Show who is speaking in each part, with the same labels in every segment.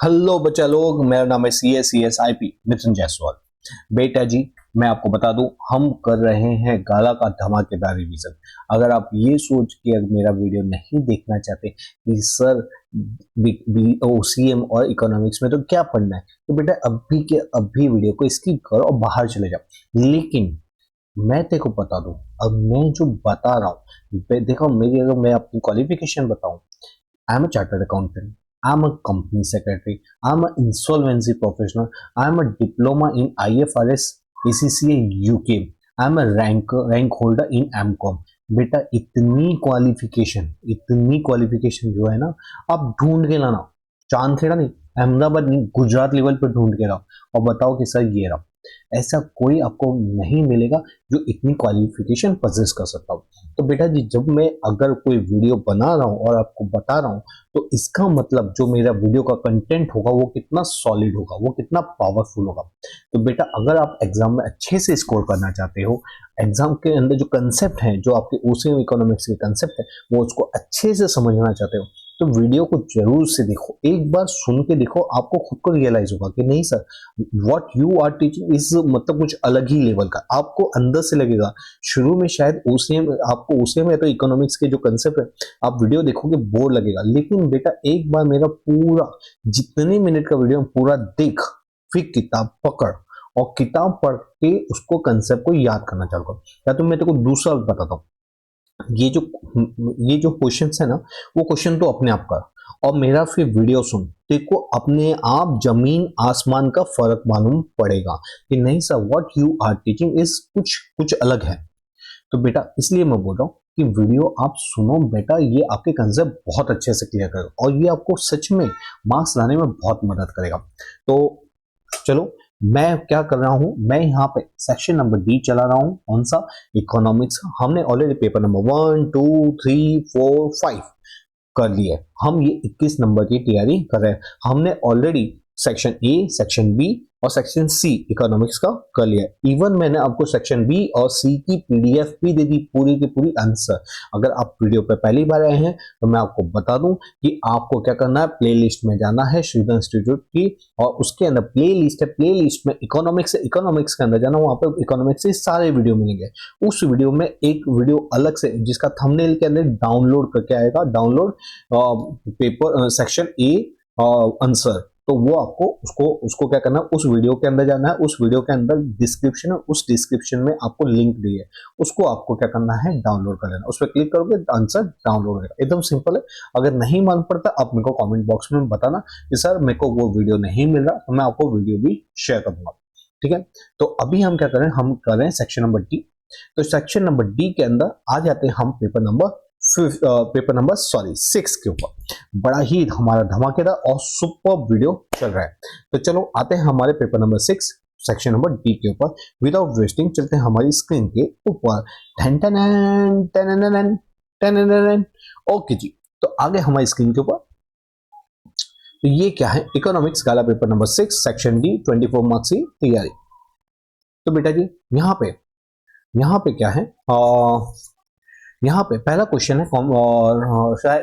Speaker 1: Hello बच्चा लोग, मेरा नाम है सी एस आई पी मिथुन जायसवाल। बेटा जी, मैं आपको बता दूं, हम कर रहे हैं गाला का धमाकेदार रिवीजन। अगर आप ये सोच के अगर मेरा वीडियो नहीं देखना चाहते कि सर ओसीएम और इकोनॉमिक्स में तो क्या पढ़ना है, तो बेटा अभी के अभी वीडियो को स्किप करो और बाहर चले जाओ। लेकिन मैं तेरे को बता दूं, अब मैं जो बता रहा हूँ, देखो मेरी, अगर मैं अपनी क्वालिफिकेशन बताऊं, I am a chartered accountant, I am a company secretary, I am a insolvency professional, I am a diploma in IFRS ACCA UK, I am a rank holder in MCom. बेटा इतनी qualification जो है ना, आप ढूंढ के लाना। चांदखेड़ा नहीं, अहमदाबाद नहीं, गुजरात लेवल पर ढूंढ के लाओ और बताओ कि सर ये रहा। ऐसा कोई आपको नहीं मिलेगा जो इतनी क्वालिफिकेशन पजेस कर सकता हो। तो बेटा जी, जब मैं अगर कोई वीडियो बना रहा हूँ और आपको बता रहा हूँ, तो इसका मतलब जो मेरा वीडियो का कंटेंट होगा वो कितना सॉलिड होगा, वो कितना पावरफुल होगा। तो बेटा, अगर आप एग्जाम में अच्छे से स्कोर करना चाहते हो, एग्जाम के अंदर जो कंसेप्ट है, जो आपके ओसीएम इकोनॉमिक्स के कंसेप्ट है, वो उसको अच्छे से समझना चाहते हो, तो वीडियो को जरूर से देखो। एक बार सुन के देखो, आपको खुद को रियलाइज होगा कि नहीं sir, what you are teaching is मतलब कुछ अलग ही लेवल का। आपको अंदर से लगेगा। शुरू में शायद ओसीएम, आपको ओसीएम या तो इकोनॉमिक्स के जो कंसेप्ट है, आप वीडियो देखोगे बोर लगेगा। लेकिन बेटा, एक बार मेरा पूरा जितने मिनट का वीडियो पूरा देख, फिर किताब पकड़ और किताब पढ़ के उसको कंसेप्ट को याद करना चालू कर। या तो मैं तेरे को दूसरा बताता हूँ, ये जो क्वेश्चंस है ना, वो क्वेश्चन तो अपने आप कर और मेरा फिर वीडियो सुन। देखो अपने आप जमीन आसमान का फर्क मालूम पड़ेगा कि नहीं sir, what you are teaching is कुछ कुछ अलग है। तो बेटा, इसलिए मैं बोल रहा हूँ कि वीडियो आप सुनो बेटा, ये आपके कंसेप्ट बहुत अच्छे से क्लियर करेगा और ये आपको सच में मार्क्स लाने में बहुत मदद करेगा। तो चलो, मैं क्या कर रहा हूं, मैं यहाँ पे सेक्शन नंबर डी चला रहा हूं। कौन सा? इकोनॉमिक्स। हमने ऑलरेडी पेपर नंबर 1 2 3 4 5 कर लिए। हम ये 21 नंबर की तैयारी कर रहे हैं। हमने already section A, section B और सेक्शन सी इकोनॉमिक्स का कर लिया। इवन मैंने आपको सेक्शन बी और सी की पीडीएफ भी दे दी, पूरी की पूरी आंसर। अगर आप वीडियो पे पहली बार आए हैं तो मैं आपको बता दूं कि आपको क्या करना है, प्लेलिस्ट में जाना है श्रीधर इंस्टीट्यूट की, और उसके अंदर प्लेलिस्ट है, प्लेलिस्ट में इकोनॉमिक्स है, इकोनॉमिक्स के अंदर जाना, वहां पे इकोनॉमिक्स से सारे वीडियो मिलेंगे। उस वीडियो में एक वीडियो अलग से, जिसका थंबनेल के अंदर डाउनलोड करके आएगा, download paper section A answer. तो वो आपको उसको उसको क्या करना है, उस वीडियो के अंदर जाना है। उस वीडियो के अंदर डिस्क्रिप्शन है, उस डिस्क्रिप्शन में आपको लिंक दी है, उसको आपको क्या करना है, डाउनलोड कर लेना। उस पर क्लिक करोगे, आंसर डाउनलोड होगा। एकदम सिंपल है। अगर नहीं मालूम पड़ता, आप मेरे को कमेंट बॉक्स में बताना कि सर मेरे को वो वीडियो नहीं मिल रहा, तो मैं आपको वीडियो भी शेयर करूंगा। ठीक है। तो अभी हम क्या करें, हम कर रहे हैं सेक्शन नंबर डी। तो सेक्शन नंबर डी के अंदर आ जाते हैं हम पेपर नंबर 6 के ऊपर। बड़ा ही हमारा धमाकेदार और सुपर वीडियो चल रहा है। तो चलो आते हैं हमारे paper number 6 section number D के ऊपर। विदाउट वेस्टिंग चलते हैं हमारी स्क्रीन के ऊपर। ओके जी, तो आगे हमारी स्क्रीन के ऊपर, तो ये क्या है, इकोनॉमिक्स गाला paper number 6 section D 24 marks की तैयारी। तो बेटा जी, यहाँ पे क्या है, यहाँ पे पहला क्वेश्चन है,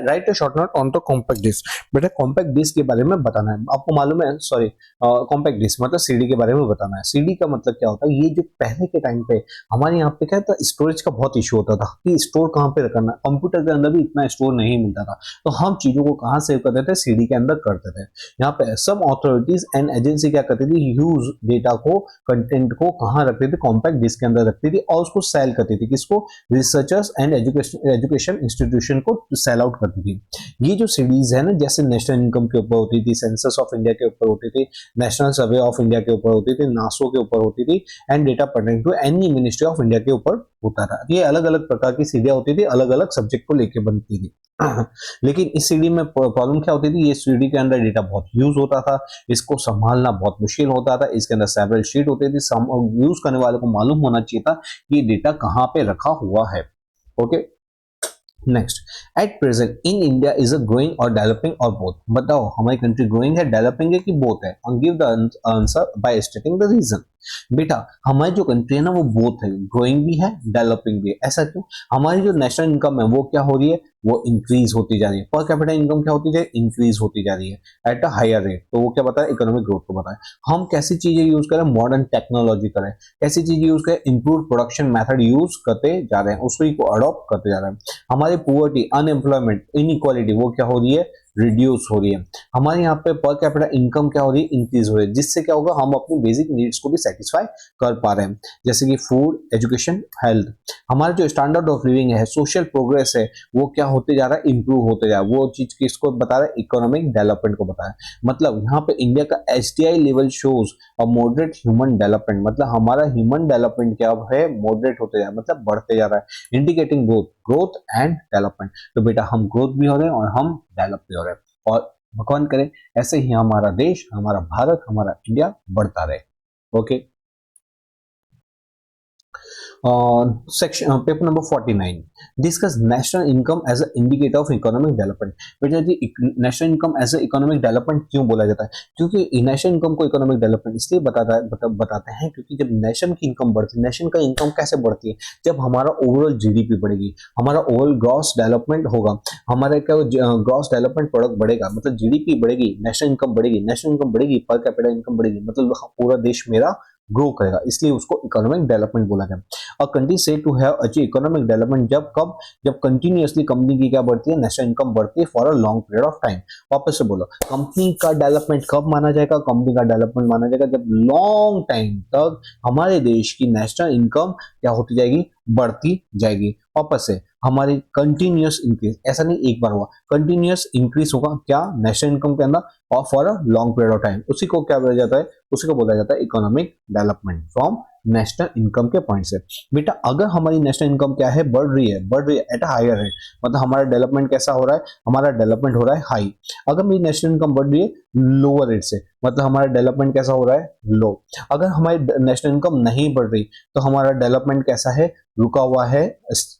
Speaker 1: write a short note on the compact disc. बेटा कॉम्पैक्ट डिस्क के बारे में बताना है आपको। मालूम है, सॉरी, कॉम्पैक्ट डिस्क मतलब सीडी के बारे में बताना है। सीडी का मतलब क्या होता है, ये जो पहले के टाइम पे हमारे यहाँ पे क्या था, स्टोरेज का बहुत इशू होता था कि स्टोर कहाँ पे रखना। कंप्यूटर के अंदर भी इतना स्टोर नहीं मिलता था, तो हम चीजों को कहाँ सेव करते थे, सीडी के अंदर करते थे। यहाँ पे सब अथॉरिटीज एंड एजेंसी क्या करती थी, यूज डेटा को, कंटेंट को कहाँ रखती थी, कॉम्पैक्ट डिस्क के अंदर रखती थी और उसको सेल करती थी। किसको? रिसर्चर्स एंड एजुकेशन इंस्टीट्यूशन को सेल आउट करती थी। ये जो सीरीज है ना, जैसे नेशनल इनकम के ऊपर होती थी, सेंसस ऑफ इंडिया के ऊपर होती थी, नेशनल सर्वे ऑफ इंडिया के ऊपर होती थी, नासो के ऊपर होती थी, and data pertaining to any ministry of India के ऊपर होता था। ये अलग अलग प्रकार की सीढ़ियां होती थी, अलग अलग सब्जेक्ट को लेके बनती थी। लेकिन इस सीडी में प्रॉब्लम क्या होती थी, ये सीडी के अंदर डेटा बहुत यूज होता था, इसको संभालना बहुत मुश्किल होता था। इसके अंदर सेवरल शीट होती थी, यूज करने वाले को मालूम होना चाहिए था कि डेटा कहाँ पे रखा हुआ है। Okay, next, at present in India is a growing और डेवलपिंग और बोथ। बताओ हमारी कंट्री ग्रोइंग है, डेवलपिंग है कि बोथ है? Give the answer by stating the reason. बेटा हमारी जो कंट्री है ना वो बोथ है, ग्रोइंग भी है डेवलपिंग भी है। ऐसा क्यों? हमारी जो नेशनल इनकम है वो क्या हो रही है, वो इंक्रीज होती जा रही है। पर कैपिटा इनकम क्या होती जा रही है, इंक्रीज होती जा रही है एट अ हायर रेट। तो वो क्या बताए, इकोनॉमिक ग्रोथ को बताए। हम कैसी चीजें यूज करें, मॉडर्न टेक्नोलॉजी करें, कैसी चीज यूज करें, इंप्रूव प्रोडक्शन मेथड यूज करते जा रहे हैं, उसी को अडॉप्ट करते जा रहे हैं। हमारी पुअर्टी, अनएम्प्लॉयमेंट, इनइक्वालिटी वो क्या हो रही है, रिड्यूस हो रही है। हमारे यहाँ पे पर कैपिटा इनकम क्या हो रही है, इंक्रीज हो रही है, जिससे क्या होगा, हम अपनी बेसिक नीड्स को भी सेटिस्फाई कर पा रहे हैं, जैसे कि फूड, एजुकेशन, हेल्थ। हमारा जो स्टैंडर्ड ऑफ लिविंग है, सोशल प्रोग्रेस है, वो क्या होते जा रहा है, इंप्रूव होते जा रहा है। वो चीज किसको बता रहा है, इकोनॉमिक डेवलपमेंट को बता रहा है। मतलब यहाँ पे इंडिया का एसडीआई लेवल शोज अ मॉडरेट ह्यूमन डेवलपमेंट, मतलब हमारा ह्यूमन डेवलपमेंट क्या है, मॉडरेट होते जा रहा है, मतलब बढ़ते जा रहा है, इंडिकेटिंग ग्रोथ एंड डेवलपमेंट। तो बेटा हम ग्रोथ भी हो रहे हैं और हम डेवलप भी हो रहे हैं, और भगवान करे ऐसे ही हमारा देश, हमारा भारत, हमारा इंडिया बढ़ता रहे। Okay, section paper number 49, discuss national income as a indicator of economic development. बेटा जी national income as a economic development क्यों बोला जाता है? क्योंकि नेशनल इनकम को इकोनॉमिक डेवलपमेंट इसलिए बताते हैं क्योंकि जब नेशन की इनकम बढ़ती है, नेशन का इनकम कैसे बढ़ती है, जब हमारा ओवरऑल जीडीपी बढ़ेगी, हमारा ओवरऑल ग्रॉस डेवलपमेंट होगा, हमारे क्या ग्रॉस डेवलपमेंट प्रोडक्ट बढ़ेगा, मतलब जीडीपी बढ़ेगी, नेशनल इनकम बढ़ेगी, नेशनल इनकम बढ़ेगी, पर कैपिटा इनकम बढ़ेगी, मतलब पूरा देश मेरा ग्रो करेगा, इसलिए उसको इकोनॉमिक डेवलपमेंट बोला गया। और कंट्री से to have achieve economic development जब कब, जब कंटिन्यूअसली कंपनी की क्या बढ़ती है, नेशनल इनकम बढ़ती है for a long period of time. वापस से बोलो, कंपनी का डेवलपमेंट कब माना जाएगा, कंपनी का डेवलपमेंट माना जाएगा जब लॉन्ग टाइम तक हमारे देश की नेशनल इनकम क्या होती जाएगी, बढ़ती जाएगी। वापस से हमारी कंटिन्यूअस इंक्रीज, ऐसा नहीं एक बार हुआ, कंटिन्यूअस इंक्रीज होगा क्या, नेशनल इनकम के अंदर, और for a long period of time. उसी को क्या बोला जाता है, उसी को बोला जाता है economic development from national income के पॉइंट से। बेटा अगर हमारी नेशनल इनकम क्या है, बढ़ रही है एट अ हायर रेट, मतलब हमारा डेवलपमेंट कैसा हो रहा है, हमारा डेवलपमेंट हो रहा है हाई। अगर मेरी नेशनल इनकम बढ़ रही है लोअर रेट से, मतलब हमारा डेवलपमेंट कैसा हो रहा है, लो। अगर हमारी नेशनल इनकम नहीं बढ़ रही तो हमारा डेवलपमेंट कैसा है, रुका हुआ है,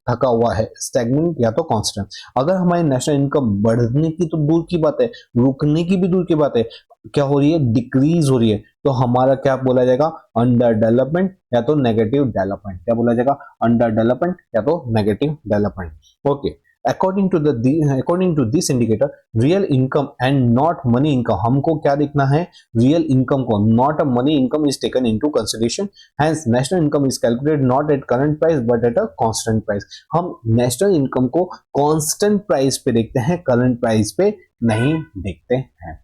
Speaker 1: थका हुआ है, स्टैग्नेंट या तो कांस्टेंट। अगर हमारी नेशनल इनकम बढ़ने की तो दूर की बात है, रुकने की भी दूर की बात है, क्या हो रही है, डिक्रीज हो रही है, तो हमारा क्या बोला जाएगा, अंडर डेवलपमेंट या तो नेगेटिव डेवलपमेंट। क्या बोला जाएगा, अंडर डेवलपमेंट या तो negative development. Okay, according to this indicator real income and not money income, हमको क्या देखना है, रियल इनकम को, not a money income is taken into consideration, hence national income is calculated not at current price but at a constant price. हम national income को constant price पे देखते हैं, करंट प्राइस पे नहीं देखते हैं।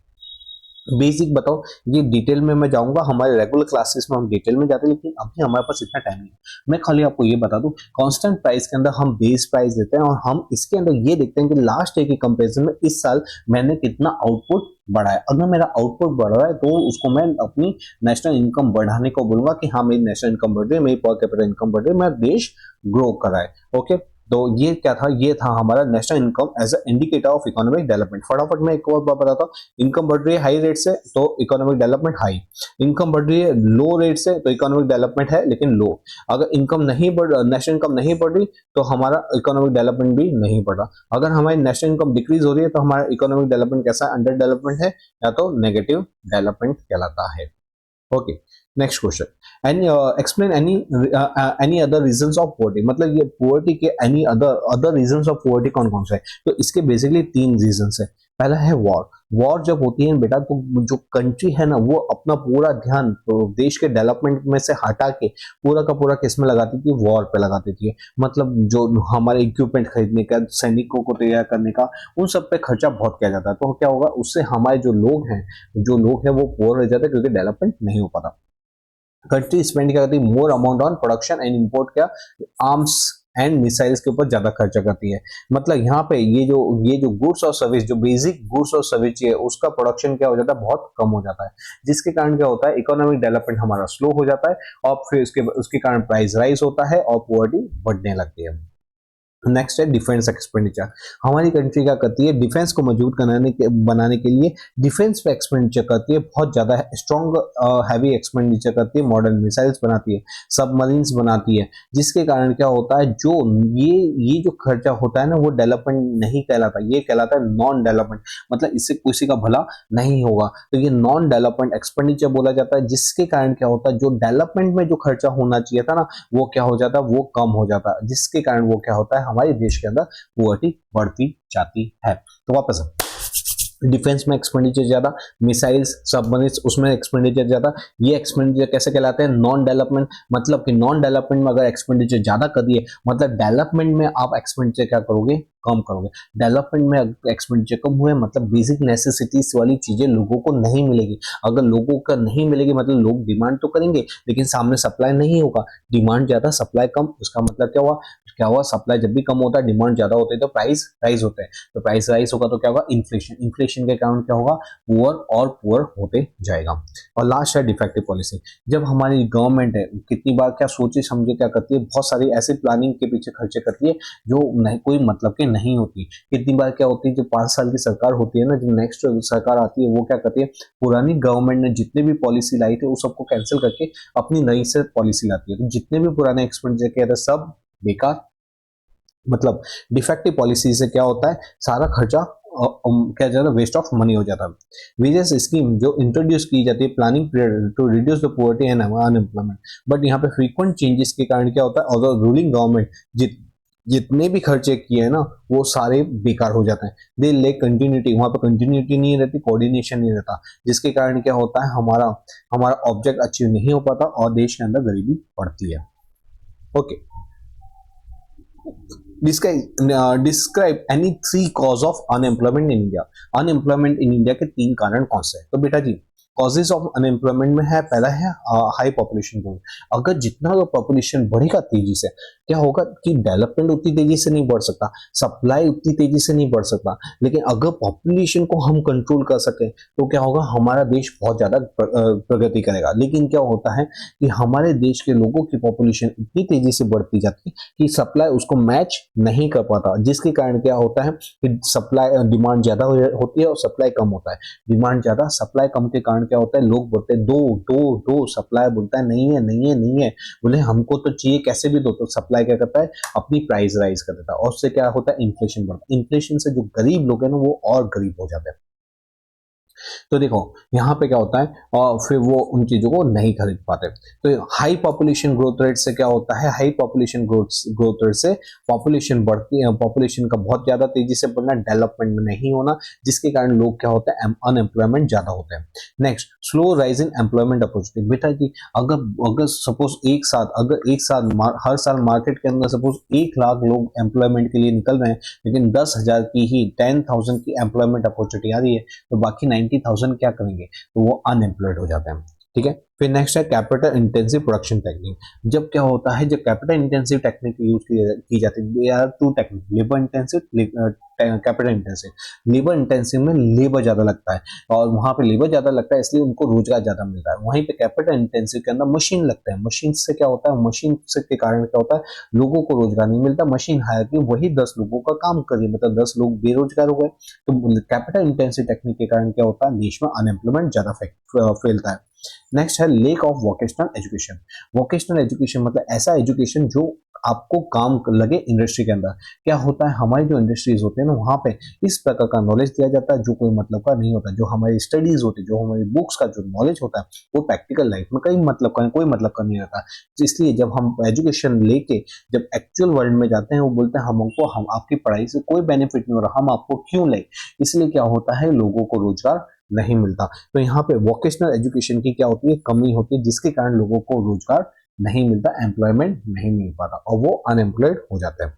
Speaker 1: बेसिक बताओ, ये डिटेल में मैं जाऊंगा, हमारे रेगुलर क्लासेस में हम डिटेल में जाते हैं, लेकिन अभी हमारे पास इतना टाइम नहीं है। मैं खाली आपको ये बता दूं, कांस्टेंट प्राइस के अंदर हम बेस प्राइस देते हैं और हम इसके अंदर ये देखते हैं कि लास्ट ईयर के कंपैरिजन में इस साल मैंने कितना आउटपुट बढ़ा है। अगर मेरा आउटपुट बढ़ रहा है तो उसको मैं अपनी नेशनल इनकम बढ़ाने को बोलूंगा कि हाँ मेरी नेशनल इनकम बढ़ रही है, मेरी पर कैपिटा इनकम बढ़ रही है, मेरा देश ग्रो कर रहा है। ओके, तो ये क्या था, ये था हमारा national income as a indicator of economic development. फटाफट मैं एक और बात बताता हूँ, इनकम बढ़ रही है हाई रेट से तो इकोनॉमिक डेवलपमेंट हाई, इनकम बढ़ रही है लो रेट से तो इकोनॉमिक डेवलपमेंट है लेकिन लो। अगर इनकम नहीं बढ़, नेशनल इनकम नहीं बढ़ रही तो हमारा इकोनॉमिक डेवलपमेंट भी नहीं बढ़ रहा। अगर हमारी नेशनल इनकम डिक्रीज हो रही है तो हमारा इकोनॉमिक डेवलपमेंट कैसा है, अंडर डेवलपमेंट है या तो नेगेटिव डेवलपमेंट कहलाता है। Okay, next question, any explain any other reasons of poverty, मतलब ये पोवर्टी के any other reasons of poverty कौन कौन से है? तो इसके बेसिकली तीन रीजंस है। पहला है वॉर। वॉर जब होती है बेटा तो जो कंट्री है ना वो अपना पूरा ध्यान तो देश के डेवलपमेंट में से हटा के पूरा का पूरा किस में लगाती थी, वॉर पे लगाती थी। मतलब जो हमारे इक्विपमेंट खरीदने का, सैनिकों को तैयार करने का, उन सब पे खर्चा बहुत किया जाता है। तो क्या होगा, उससे हमारे जो लोग हैं वो पुअर रह जाते हैं क्योंकि डेवलपमेंट नहीं हो पाता। कंट्री स्पेंड क्या करती है, more amount on production and import, क्या आर्म्स एंड मिसाइल्स के ऊपर ज्यादा खर्चा करती है। मतलब यहाँ पे ये जो गुड्स और सर्विस, जो बेसिक गुड्स और सर्विस है उसका प्रोडक्शन क्या हो जाता है, बहुत कम हो जाता है, जिसके कारण क्या होता है, इकोनॉमिक डेवलपमेंट हमारा स्लो हो जाता है और फिर उसके कारण प्राइस राइज होता है और पॉवर्टी बढ़ने लगती है। नेक्स्ट है डिफेंस एक्सपेंडिचर। हमारी कंट्री क्या करती है, डिफेंस को मजबूत बनाने के लिए डिफेंस पे एक्सपेंडिचर करती है, बहुत ज्यादा स्ट्रॉन्ग हैवी एक्सपेंडिचर करती है, मॉडर्न मिसाइल्स बनाती है, सबमरीन्स बनाती है, जिसके कारण क्या होता है, जो ये जो खर्चा होता है ना, वो डेवलपमेंट नहीं कहलाता, ये कहलाता है नॉन डेवलपमेंट, मतलब इससे किसी का भला नहीं होगा, तो ये नॉन डेवलपमेंट एक्सपेंडिचर बोला जाता है, जिसके कारण क्या होता है, जो डेवलपमेंट में जो खर्चा होना चाहिए था ना, वो क्या हो जाता है, वो कम हो जाता है, जिसके कारण वो क्या होता है, हमारे देश के अंदर पुअर्टी बढ़ती जाती है। तो वापस डिफेंस में एक्सपेंडिचर ज्यादा, मिसाइल्स सबमरीन्स उसमें एक्सपेंडिचर ज्यादा, ये एक्सपेंडिचर कैसे कहलाते हैं, नॉन डेवलपमेंट, मतलब कि नॉन डेवलपमेंट में अगर एक्सपेंडिचर ज्यादा कर दिए, मतलब डेवलपमेंट में आप एक्सपेंडिचर क्या करोगे, कम करोगे, डेवलपमेंट में एक्सपेंडिचर कम हुए, मतलब बेसिक नेसेसिटीज वाली चीजें लोगों को नहीं मिलेगी, अगर लोगों का नहीं मिलेगी मतलब लोग डिमांड तो करेंगे, लेकिन सामने सप्लाई नहीं होगा, डिमांड ज्यादा सप्लाई कम, उसका मतलब क्या हुआ, सप्लाई जब भी कम होता है, डिमांड ज्यादा होती है, तो प्राइस राइज होते हैं, तो प्राइस राइज होगा तो क्या होगा, इन्फ्लेशन, इन्फ्लेशन के कारण क्या होगा, पुअर और पुअर होते जाएगा। और लास्ट है डिफेक्टिव पॉलिसी। जब हमारी गवर्नमेंट है, कितनी बार क्या सोचे समझे क्या करती है, बहुत सारी ऐसी प्लानिंग के पीछे खर्चे करती है जो नहीं, कोई मतलब के नहीं होती। कितनी बार क्या होती है, जो 5 साल की सरकार होती है ना, जो नेक्स्ट सरकार आती है, वो क्या करती है, पुरानी गवर्नमेंट ने जितने भी पॉलिसी लाई थी, वो सबको कैंसिल करके अपनी नई से पॉलिसी लाती है, तो जितने भी पुराने एक्सपेंडिचर किए थे सब बेकार, मतलब डिफेक्टिव पॉलिसी से क्या होता है, सारा खर्चा क्या जाता है, वेस्ट ऑफ मनी हो जाता है। वेरियस स्कीम जो इंट्रोड्यूस की जाती है planning period to reduce the poverty and unemployment, but यहाँ पे फ्रीक्वेंट चेंजेस के कारण क्या होता है, और रूलिंग गवर्नमेंट जितने भी खर्चे किए हैं ना, वो सारे बेकार हो जाते हैं, दे लेक कंटिन्यूटी, वहां पर कंटिन्यूटी नहीं रहती, कोऑर्डिनेशन नहीं रहता, जिसके कारण क्या होता है, हमारा हमारा ऑब्जेक्ट अचीव नहीं हो पाता और देश के अंदर गरीबी बढ़ती है। Okay, describe any 3 cause of unemployment in India. Unemployment in India के 3 कारण कौन से हैं, तो बेटा जी कॉजेज ऑफ अनएम्प्लॉयमेंट में है, पहला है हाई पॉपुलेशन ग्रोथ। अगर जितना पॉपुलेशन बढ़ेगा तेजी से, क्या होगा कि डेवलपमेंट उतनी तेजी से नहीं बढ़ सकता, सप्लाई उतनी तेजी से नहीं बढ़ सकता, लेकिन अगर पॉपुलेशन को हम कंट्रोल कर सके तो क्या होगा, हमारा देश बहुत ज्यादा प्रगति करेगा। लेकिन क्या होता है कि हमारे देश के लोगों की पॉपुलेशन इतनी तेजी से बढ़ती जाती है कि सप्लाई उसको मैच नहीं कर पाता, जिसके कारण क्या होता है कि सप्लाई डिमांड ज्यादा होती है और सप्लाई कम होता है, डिमांड ज्यादा सप्लाई कम के कारण क्या होता है, लोग बोलते हैं दो दो दो, सप्लाई बोलता है नहीं है नहीं है नहीं है, बोले हमको तो चाहिए कैसे भी दो, तो सप्लाई क्या करता है, अपनी प्राइस राइज कर देता है, और उससे क्या होता है, इन्फ्लेशन बढ़ता है, इन्फ्लेशन से जो गरीब लोग हैं ना, वो और गरीब हो जाते हैं। तो देखो यहाँ पे क्या होता है, और फिर वो उन चीजों को नहीं खरीद पाते। तो हाई पॉपुलेशन ग्रोथ रेट से क्या होता है, हाई पॉपुलेशन ग्रोथ रेट से पॉपुलेशन बढ़ती है, पॉपुलेशन का बहुत ज्यादा तेजी से बढ़ना, डेवलपमेंट में नहीं होना, जिसके कारण लोग क्या होता है, अनएम्प्लॉयमेंट ज्यादा होते हैं। Next, slow rise in employment opportunity. बेटा जी अगर अगर सपोज एक साथ हर साल मार्केट के अंदर सपोज 1 लाख लोग एम्प्लॉयमेंट के लिए निकल रहे हैं, लेकिन 10,000 की ही 10,000 की एम्प्लॉयमेंट अपॉर्चुनिटी आ रही है, तो बाकी 90,000 क्या करेंगे, तो वो अनएम्प्लॉयड हो जाते हैं। ठीक है, फिर नेक्स्ट है कैपिटल इंटेंसिव प्रोडक्शन टेक्निक। जब क्या होता है, जब कैपिटल इंटेंसिव टेक्निक यूज की जाती है, they are 2 technique, labour intensive, capital intensive. Labour intensive में लेबर ज्यादा लगता है, और वहां पे लेबर ज्यादा लगता है इसलिए उनको रोजगार ज्यादा मिलता है। वहीं पे कैपिटल इंटेंसिव के अंदर मशीन लगता है, मशीन से क्या होता है, मशीन से के कारण क्या होता है, लोगों को रोजगार नहीं मिलता, मशीन हायर की वही 10 लोगों का काम करिए, मतलब 10 लोग बेरोजगार हो गए। तो कैपिटल इंटेंसिव टेक्निक के कारण क्या होता है, देश में अनएम्प्लॉयमेंट ज्यादा फैलता है। नेक्स्ट है lake of vocational education. Vocational education मतलब ऐसा एजुकेशन जो आपको काम लगे इंडस्ट्री के अंदर। क्या होता है, हमारी जो इंडस्ट्रीज होते हैं ना, वहां पे इस प्रकार का नॉलेज दिया जाता है जो कोई मतलब का नहीं होता। जो हमारी स्टडीज होती है, जो हमारी बुक्स का जो नॉलेज होता है, वो प्रैक्टिकल लाइफ में कोई मतलब का नहीं रहता। इसलिए जब हम एजुकेशन लेके जब एक्चुअल वर्ल्ड में जाते हैं, वो बोलते हैं हम आपकी पढ़ाई से कोई बेनिफिट नहीं हो रहा, हम आपको क्यों लें। इसलिए क्या होता है, लोगों को रोजगार नहीं मिलता। तो यहाँ पे वोकेशनल एजुकेशन की क्या होती है, कमी होती है, जिसके कारण लोगों को रोजगार नहीं मिलता, एम्प्लॉयमेंट नहीं मिल पाता और वो अनएम्प्लॉयड हो जाते हैं।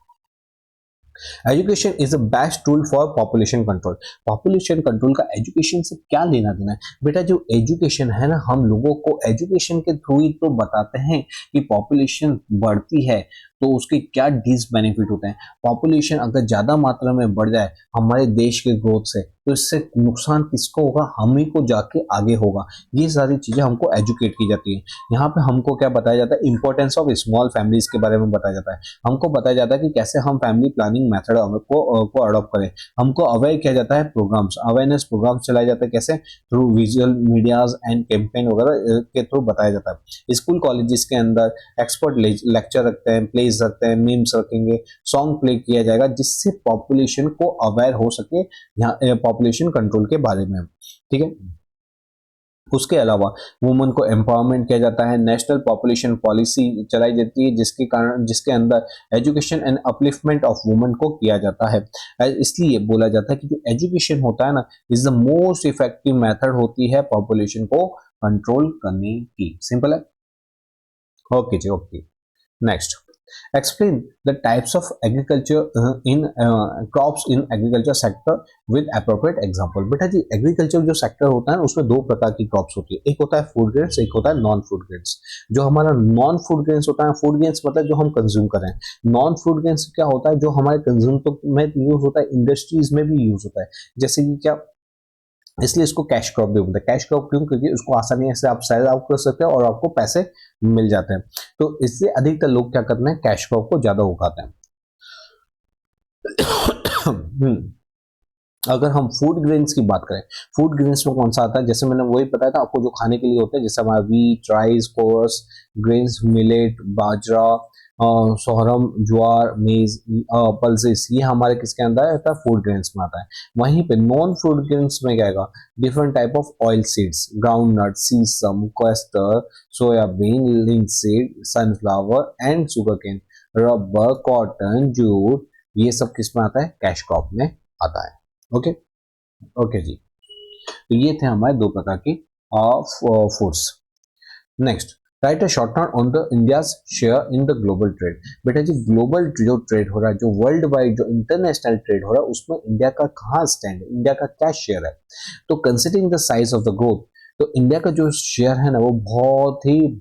Speaker 1: Education is the best tool for population control. Population control का एजुकेशन से क्या लेना देना है, बेटा जो एजुकेशन है ना, हम लोगों को एजुकेशन के थ्रू ही तो बताते हैं कि पॉपुलेशन बढ़ती है तो उसके क्या डिसबेनिफिट होते हैं। पॉपुलेशन अगर ज्यादा मात्रा में बढ़ जाए हमारे देश के ग्रोथ से, तो इससे नुकसान किसको होगा, हम ही को जाके आगे होगा। ये सारी चीजें हमको एजुकेट की जाती है। यहाँ पे हमको क्या बताया जाता है, इंपॉर्टेंस ऑफ स्मॉल फैमिलीज के बारे में बताया जाता है। हमको बताया जाता है कि कैसे हम फैमिली प्लानिंग मेथड को अडॉप्ट करें। हमको अवेयर किया जाता है, प्रोग्राम्स, अवेयरनेस प्रोग्राम्स चलाए जाते हैं, कैसे through visual medias and campaign वगैरह के थ्रू बताया जाता है। स्कूल कॉलेजेस के अंदर एक्सपर्ट लेक्चर रखते हैं, प्लेस रखते हैं, मीम्स रखेंगे, सॉन्ग प्ले किया जाएगा, जिससे पॉपुलेशन को अवेयर हो सके यहाँ पॉपुलेशन कंट्रोल के बारे में। ठीक है, उसके अलावा वुमेन को एम्पावरमेंट किया जाता है। नेशनल पॉपुलेशन पॉलिसी चलाई जाती है, जिसके अंदर education and upliftment of women को किया जाता है। इसलिए बोला जाता है कि जो एजुकेशन होता है ना, is the most effective method होती है पॉपुलेशन को कंट्रोल करने की। सिंपल है। ओके जी, okay. Next, explain the types of agriculture in crops in agriculture sector with appropriate example। बेटा जी, एग्रीकल्चर जो सेक्टर होता है उसमें दो प्रकार की क्रॉप्स होती है, एक होता है फूड ग्रेन्स, एक होता है नॉन फूड ग्रेन्स। जो हमारा नॉन फूड ग्रेन्स होता है, फूड ग्रेन्स मतलब जो हम कंज्यूम करें, नॉन फूड ग्रेन्स क्या होता है, जो हमारे कंज्यूम तो में यूज होता है, इंडस्ट्रीज में भी यूज होता है। जैसे कि क्या, इसलिए इसको कैश क्रॉप भी बोलते हैं। कैश क्रॉप क्यों, क्योंकि उसको आसानी से आप सेल आउट कर सकते हैं और आपको पैसे मिल जाते हैं। तो इससे अधिकतर लोग क्या करते हैं, कैश क्रॉप को ज्यादा उगाते हैं। अगर हम फूड ग्रेन्स की बात करें, फूड ग्रेन्स में कौन सा आता है, जैसे मैंने वही बताया था आपको, जो खाने के लिए होते हैं, जैसे हमारा wheat, rice, coarse grains, millet, bajra, sorghum, jowar, maize, pulses, ये हमारे किसके अंदर आता है, फूड ग्रेन्स में आता है। वहीं पे नॉन फूड ग्रेन्स में क्या आएगा, different type of oil seeds, groundnut, sesame, castor, soyabean, linseed, sunflower and sugarcane, rubber, cotton, jute, ये सब किस में आता है, कैश क्रॉप में आता है। ओके, ओके जी। तो ये थे हमारे दो प्रकार की foods. Next, right a short note on the India's share in the global trade. बेटा जी, ग्लोबल जो ट्रेड हो रहा है, जो वर्ल्ड वाइड जो इंटरनेशनल ट्रेड हो रहा है, उसमें इंडिया का कहाँ स्टैंड है, इंडिया का क्या शेयर है। तो considering the size of the growth, तो इंडिया का जो शेयर है ना, वो बहुत ही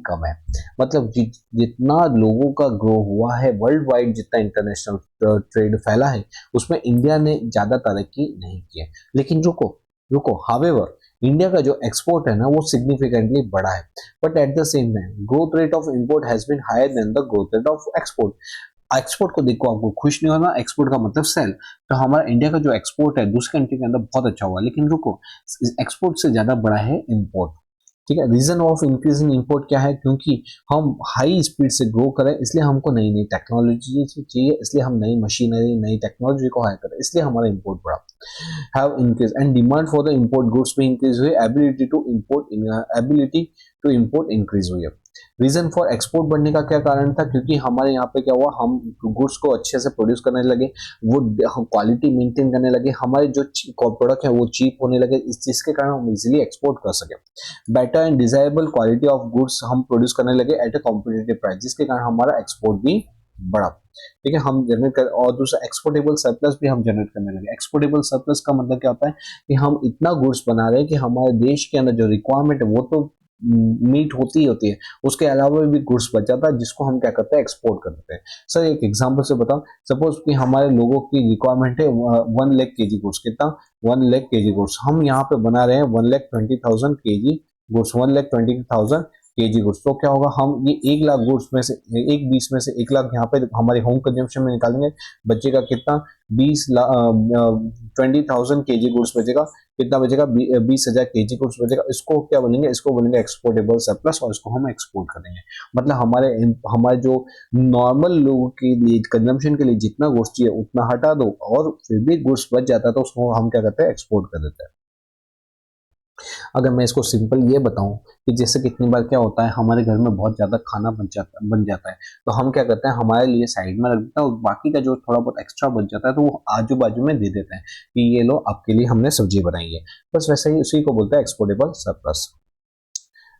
Speaker 1: कम है। मतलब जितना लोगों का ग्रो हुआ है वर्ल्ड वाइड, जितना इंटरनेशनल ट्रेड फैला है, उसमें इंडिया ने ज्यादा तरक्की नहीं की है। लेकिन रुको रुको, हावेवर इंडिया का जो एक्सपोर्ट है ना, वो सिग्निफिकेंटली बढ़ा है। But at the same time growth rate of import has been higher than the growth rate of export. Export को देखो, आपको खुश नहीं होना, एक्सपोर्ट का मतलब सेल। तो हमारा इंडिया का जो एक्सपोर्ट है दूसरी कंट्री के अंदर बहुत अच्छा हुआ, लेकिन रुको, एक्सपोर्ट से ज्यादा बड़ा है इंपोर्ट। ठीक है, reason of increase in import क्या है, क्योंकि हम हाई स्पीड से ग्रो करें, इसलिए हमको नई नई टेक्नोलॉजी चाहिए, इसलिए हम नई मशीनरी, नई टेक्नोलॉजी को हायर करें, इसलिए हमारा इंपोर्ट बढ़ा। have increased and demand for the import goods भी increase हुई, ability to import increase हुई है। रीजन फॉर एक्सपोर्ट बढ़ने का क्या कारण था, क्योंकि हमारे यहाँ पे क्या हुआ, हम गुड्स को अच्छे से प्रोड्यूस करने लगे, वो क्वालिटी मेंटेन करने लगे, हमारे जो प्रोडक्ट है वो चीप होने लगे, इस चीज के कारण हम इजीली एक्सपोर्ट कर सके। Better and desirable quality of goods हम प्रोड्यूस करने लगे एट ए कॉम्पिटिटिव प्राइस, जिसके कारण हमारा एक्सपोर्ट भी बढ़ा। ठीक है, हम जनरेट कर, और दूसरा एक्सपोर्टेबल सरप्लस भी हम जनरेट करने लगे। एक्सपोर्टेबल सरप्लस का मतलब क्या होता है, कि हम इतना गुड्स बना रहे हैं कि हमारे देश के अंदर जो रिक्वायरमेंट है वो तो मीट होती है, उसके अलावा भी गुड्स बच जाता है, जिसको हम क्या करते हैं, एक्सपोर्ट कर देते हैं। सर एक एग्जांपल से बताओ, सपोज कि हमारे लोगों की रिक्वायरमेंट है 1 लाख केजी गुड्स, कितना, 1 लाख केजी गुड्स, हम यहाँ पे बना रहे हैं 1,20,000 केजी गुड्स, 1,20,000 केजी गुड्स। तो क्या होगा, हम ये 1 लाख गुड्स में से 1/20 में से 1 लाख यहाँ पे हमारे होम कंजम्पशन में निकालेंगे, बचेगा कितना, 20,000 केजी गुड्स बचेगा। कितना बचेगा, 20,000 केजी गुड्स बचेगा। इसको क्या बोलेंगे, इसको बोलेंगे एक्सपोर्टेबल सरप्लस, और इसको हम एक्सपोर्ट करेंगे। मतलब हमारे जो नॉर्मल लोगों के लिए कंजम्पशन के लिए जितना गुड्स चाहिए उतना हटा दो, और फिर भी गुड्स बच जाता है तो उसको हम क्या करते हैं, एक्सपोर्ट कर देते हैं। अगर मैं इसको सिंपल ये बताऊं कि जैसे कितनी बार क्या होता है, हमारे घर में बहुत ज़्यादा खाना बन जाता है, तो हम क्या करते हैं, हमारे लिए साइड में रख देते हैं, और बाकी का जो थोड़ा बहुत एक्स्ट्रा बच जाता है तो वो आजू बाजू में दे देते हैं कि ये लो आपके लिए हमने सब्जी बनाई है। बस वैसे ही उसी को बोलते हैं एक्सपोर्टेबल सरप्लस।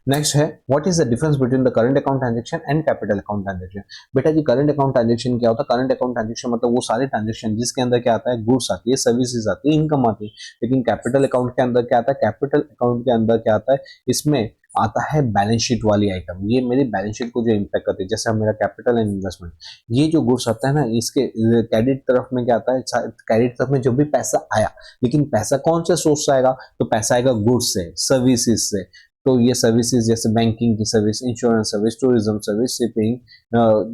Speaker 1: नेक्स्ट है, what is the difference between the current account transaction and capital account transaction. बेटा जी, करंट अकाउंट ट्रांजेक्शन क्या होता है, करंट अकाउंट ट्रांजेक्शन मतलब वो सारे ट्रांजेक्शन जिसके अंदर क्या आता है, गुड्स आती है, सर्विसेज आती है, इनकम आती है। लेकिन कैपिटल अकाउंट के अंदर क्या आता है, कैपिटल अकाउंट के अंदर क्या आता है, इसमें आता है बैलेंस शीट वाली आइटम, ये मेरी बैलेंस शीट को जो इम्पैक्ट करती है, जैसे मेरा कैपिटल एंड इन्वेस्टमेंट, ये जो गुड्स आता है ना, इसके क्रेडिट तरफ में क्या आता है, क्रेडिट तरफ में जो भी पैसा आया, लेकिन पैसा कौन से सोर्स से आएगा, तो पैसा आएगा गुड्स से, सर्विसेज से। तो ये सर्विसेज जैसे बैंकिंग की service, insurance service, tourism service, shipping,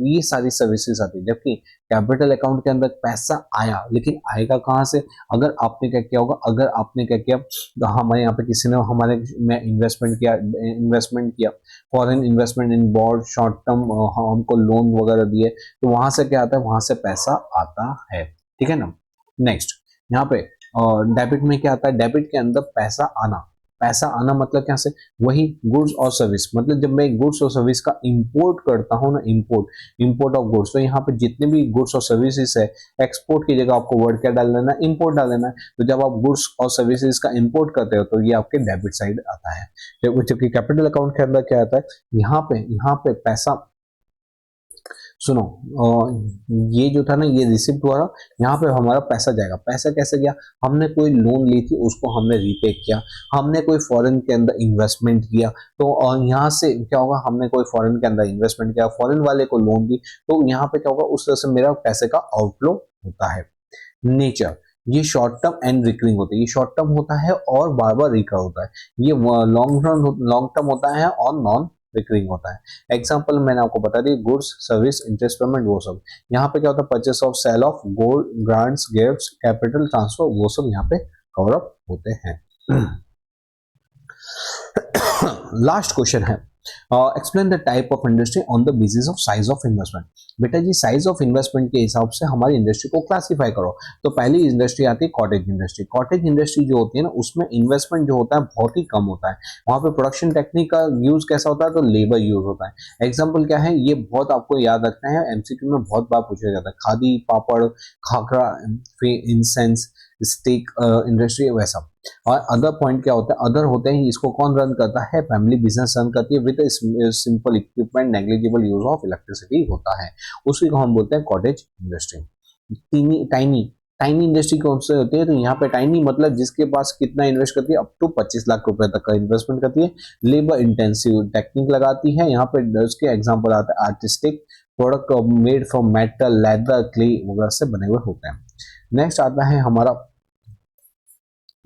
Speaker 1: ये सारी सर्विसेज आती है। जबकि कैपिटल अकाउंट के अंदर पैसा आया, लेकिन आएगा कहाँ से, अगर आपने क्या किया होगा, अगर आपने क्या किया, तो हमारे यहाँ पे किसी ने हमारे में इन्वेस्टमेंट किया, foreign investment in bond, short term हमको लोन वगैरह दिए, तो वहां से क्या आता है, वहां से पैसा आता है, ठीक है ना। नेक्स्ट यहाँ पे डेबिट में क्या आता है, डेबिट के अंदर पैसा आना, पैसा आना मतलब क्या से, वही गुड्स और सर्विस, मतलब जब मैं गुड्स और सर्विस का इंपोर्ट करता हूँ ना, इंपोर्ट ऑफ गुड्स, तो यहाँ पे जितने भी गुड्स और सर्विसेज है, एक्सपोर्ट की जगह आपको वर्ड क्या डाल देना है, इंपोर्ट डाल देना है। तो जब आप गुड्स और सर्विसेज का इंपोर्ट करते हो तो ये आपके डेबिट साइड आता है। जबकि कैपिटल अकाउंट के अंदर क्या आता है, यहाँ पे पैसा, सुनो, ये जो था ना, ये रिसिप्ट हुआ, यहाँ पे हमारा पैसा जाएगा। पैसा कैसे गया, हमने कोई लोन ली थी, उसको हमने रीपे किया, हमने कोई फॉरेन के अंदर इन्वेस्टमेंट किया, तो यहाँ से क्या होगा, हमने कोई फॉरेन के अंदर इन्वेस्टमेंट किया, फॉरेन वाले को लोन दी, तो यहाँ पे क्या होगा, उस तरह से मेरा पैसे का आउटफ्लो होता है। नेचर, ये शॉर्ट टर्म एंड रिकरिंग होता है, ये शॉर्ट टर्म होता है और बार बार रिकर होता है, ये लॉन्ग टर्म होता है और नॉन रिकरिंग होता है। एग्जाम्पल मैंने आपको बता दी, गुड्स, सर्विस, इंटरेस्ट पेमेंट, वो सब। यहाँ पे क्या होता है, purchase of, sale of, gold, grants, gifts, capital transfer, वो सब यहाँ पे कवर अप होते हैं। लास्ट क्वेश्चन है, explain the type of industry on the basis of size of investment. बेटा जी, साइज ऑफ इन्वेस्टमेंट के हिसाब से हमारी इंडस्ट्री को क्लासिफाई करो। तो पहली इंडस्ट्री आती है कॉटेज इंडस्ट्री। कॉटेज इंडस्ट्री जो होती है ना, उसमें इन्वेस्टमेंट जो होता है बहुत ही कम होता है। वहां पे प्रोडक्शन टेक्निक का यूज कैसा होता है, तो लेबर यूज होता है। एग्जाम्पल क्या है, ये बहुत आपको याद रखना है, एमसीक्यू में बहुत बार पूछा जाता है। खादी, पापड़, खाखरा, इंसेंस, स्टीक इंडस्ट्री, वैसा। और अदर पॉइंट क्या होता है, अदर होते हैं, इसको कौन रन करता है, फैमिली बिजनेस रन करती है with simple equipment, negligible use of electricity होता है, उसी को हम बोलते हैं cottage industry. Tiny tiny industry कौन से होती है, तो यहाँ पे टाइनी मतलब जिसके पास कितना इन्वेस्ट करती है, अप टू 25 लाख रुपए तक का इन्वेस्टमेंट करती है, लेबर इंटेंसिव टेक्निक लगाती है। यहाँ पे उसके एग्जांपल आते हैं artistic, product made from metal, leather, clay वगैरह से बने हुए होते हैं। नेक्स्ट आता है हमारा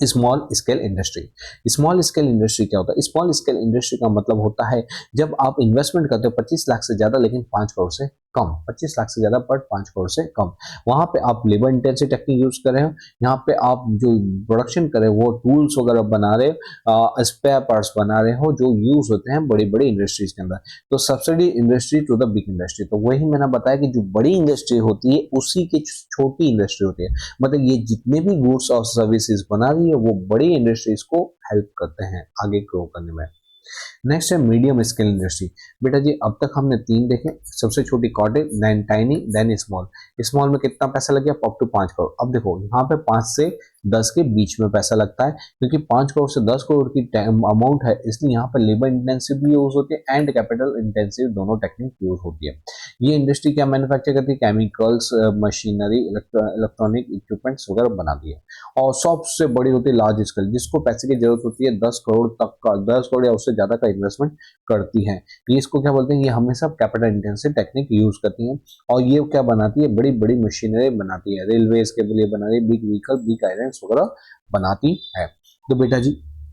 Speaker 1: small scale industry. Small scale industry क्या होता है, स्मॉल स्केल इंडस्ट्री का मतलब होता है जब आप इन्वेस्टमेंट करते हो 25 लाख से ज्यादा लेकिन 5 करोड़ से कम, 25 लाख से ज्यादा पर 5 करोड़ से कम, वहां पे आप लेबर इंटेंसिव टेक्निक यूज कर रहे हो, यहाँ पे आप जो प्रोडक्शन कर रहे हो वो टूल्स वगैरह बना रहे हो, स्पेयर पार्ट्स बना रहे हो जो यूज होते हैं बड़ी बड़ी इंडस्ट्रीज के अंदर। तो subsidy industry to the big industry, तो वही मैंने बताया कि जो बड़ी इंडस्ट्री होती है उसी की छोटी इंडस्ट्री होती है, मतलब ये जितने भी गुड्स और सर्विसेज बना रही है वो बड़ी इंडस्ट्रीज को हेल्प करते हैं आगे ग्रो करने में। नेक्स्ट है मीडियम स्केल इंडस्ट्री। बेटा जी अब तक हमने 3 देखे, सबसे छोटी cottage, then tiny, then small. Small में कितना पैसा लग गया, अप टू 5 करोड़। अब देखो यहाँ पे 5 से 10 के बीच में पैसा लगता है, क्योंकि 5 करोड़ से 10 करोड़ की अमाउंट है, इसलिए यहाँ पर लेबर इंटेंसिव भी यूज होती है एंड कैपिटल इंटेंसिव दोनों टेक्निक यूज होती है। ये इंडस्ट्री क्या मैन्युफैक्चर करती है, केमिकल्स, मशीनरी, इलेक्ट्रॉनिक इक्विपमेंट्स वगैरह बनाती है। और सबसे बड़ी होती है लार्ज स्केल, जिसको पैसे की जरूरत होती है 10 करोड़ तक का, 10 करोड़ या उससे ज्यादा का इन्वेस्टमेंट करती है। ये इसको क्या बोलते हैं, ये हमेशा कैपिटल इंटेंसिव टेक्निक यूज करती हैं। और ये क्या बनाती है, बड़ी बड़ी मशीनरी बनाती है, रेलवे के लिए बना रही है, बिग व्हीकल, बिग आयरन वगैरह बनाती है। तो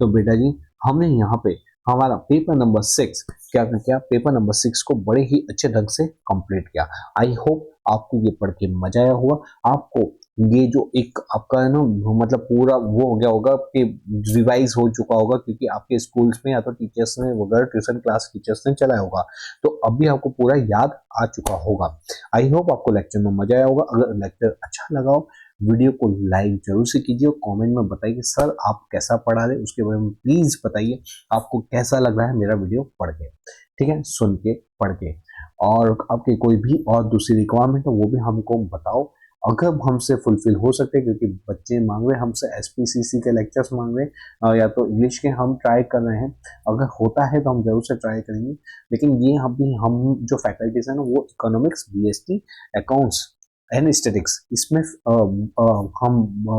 Speaker 1: बेटा जी हमने यहाँ पे हमारा पेपर नंबर 6 क्या किया, पेपर नंबर 6 को बड़े ही अच्छे ढंग से कंप्लीट किया। आई होप आपको ये पढ़ के मजा आया हुआ, आपको ये जो एक आपका है ना, मतलब पूरा वो हो गया होगा कि रिवाइज हो चुका होगा, क्योंकि आपके स्कूल्स में या तो टीचर्स ने वगैरह ट्यूशन क्लास टीचर्स ने चलाया होगा, तो अभी आपको पूरा याद आ चुका होगा। आई होप आपको लेक्चर में मजा आया होगा। अगर लेक्चर अच्छा लगा हो, वीडियो को लाइक जरूर से कीजिए और कमेंट में बताइए कि सर आप कैसा पढ़ा रहे, उसके बारे में प्लीज बताइए आपको कैसा लग रहा है मेरा वीडियो पढ़ के, ठीक है, सुन के, पढ़ के। और आपके कोई भी और दूसरी रिक्वायरमेंट है वो भी हमको बताओ, अगर हमसे फुलफिल हो सकते, क्योंकि बच्चे मांग रहे हमसे एसपीसीसी के लेक्चर्स मांग रहे, या तो इंग्लिश के हम ट्राई कर रहे हैं, अगर होता है तो हम जरूर से ट्राई करेंगे। लेकिन ये अभी हम जो फैकल्टीज है ना वो इकोनॉमिक्स, बीएसटी, अकाउंट्स एनेस्थेटिक्स, इसमें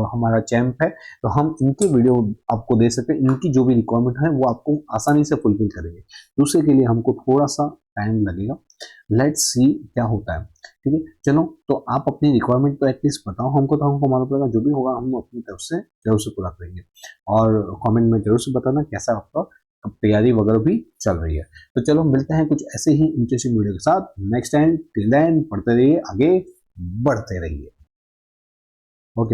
Speaker 1: हमारा चैम्प है, तो हम इनके वीडियो आपको दे सकते हैं। इनकी जो भी रिक्वायरमेंट है वो आपको आसानी से फुलफिल करेंगे। दूसरे के लिए हमको थोड़ा सा टाइम लगेगा, लेट्स सी क्या होता है। ठीक है, चलो तो आप अपनी रिक्वायरमेंट तो एटलीस्ट बताओ हमको, तो हमको मालूम पड़ेगा। जो भी होगा हम अपनी तरफ से जरूर से पूरा करेंगे, और कमेंट में जरूर से बताना कैसा आपका अब तैयारी वगैरह भी चल रही है। तो चलो मिलते हैं कुछ ऐसे ही इंटरेस्टिंग वीडियो के साथ नेक्स्ट टाइम। टिल देन पढ़ते रहिए, आगे बढ़ते रहिए।